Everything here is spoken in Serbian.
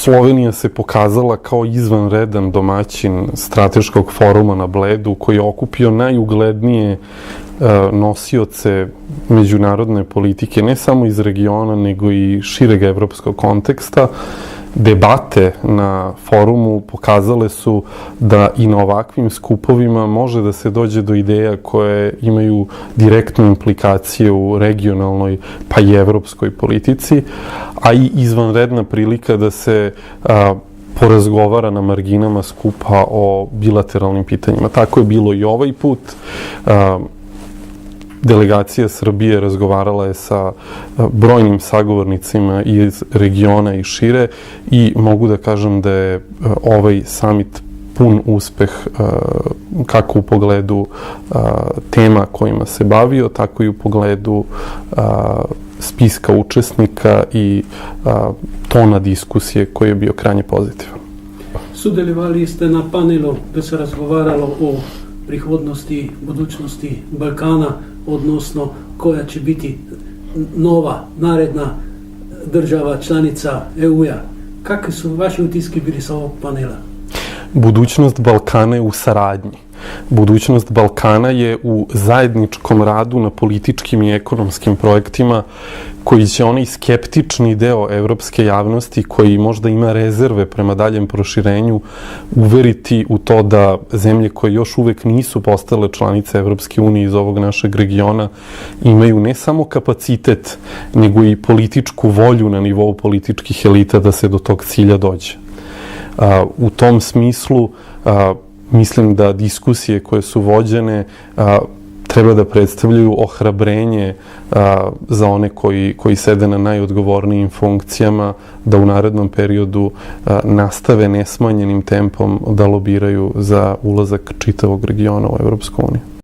Slovenija se pokazala kao izvanredan domaćin strateškog foruma na Bledu, koji je okupio najuglednije nosioce međunarodne politike, ne samo iz regiona, nego i šireg evropskog konteksta. Debate na forumu pokazale su da i na ovakvim skupovima može da se dođe do ideja koje imaju direktnu implikaciju u regionalnoj pa i evropskoj politici, a i izvanredna prilika da se porazgovara na marginama skupa o bilateralnim pitanjima. Tako je bilo i ovaj put. Delegacija Srbije razgovarala je sa brojnim sagovornicima iz regiona i šire i mogu da kažem da je ovaj samit pun uspeh kako u pogledu tema kojima se bavio, tako i u pogledu spiska učesnika i tona diskusije koji je bio krajnje pozitivan. Sudelovali ste na panelu da se razgovaralo o prihodnosti, budućnosti Balkana, odnosno koja će biti nova, naredna država članica EU-a. Kakvi su vaši utiski bili sa ovog panela? Budućnost Balkana je u saradnji. Budućnost Balkana je u zajedničkom radu na političkim i ekonomskim projektima koji će onaj skeptični deo evropske javnosti koji možda ima rezerve prema daljem proširenju uveriti u to da zemlje koje još uvek nisu postale članice Evropske unije iz ovog našeg regiona imaju ne samo kapacitet, nego i političku volju na nivou političkih elita da se do tog cilja dođe. U tom smislu mislim da diskusije koje su vođene treba da predstavljaju ohrabrenje za one koji sede na najodgovornijim funkcijama, da u narednom periodu nastave nesmanjenim tempom da lobiraju za ulazak čitavog regiona u Evropsku uniju.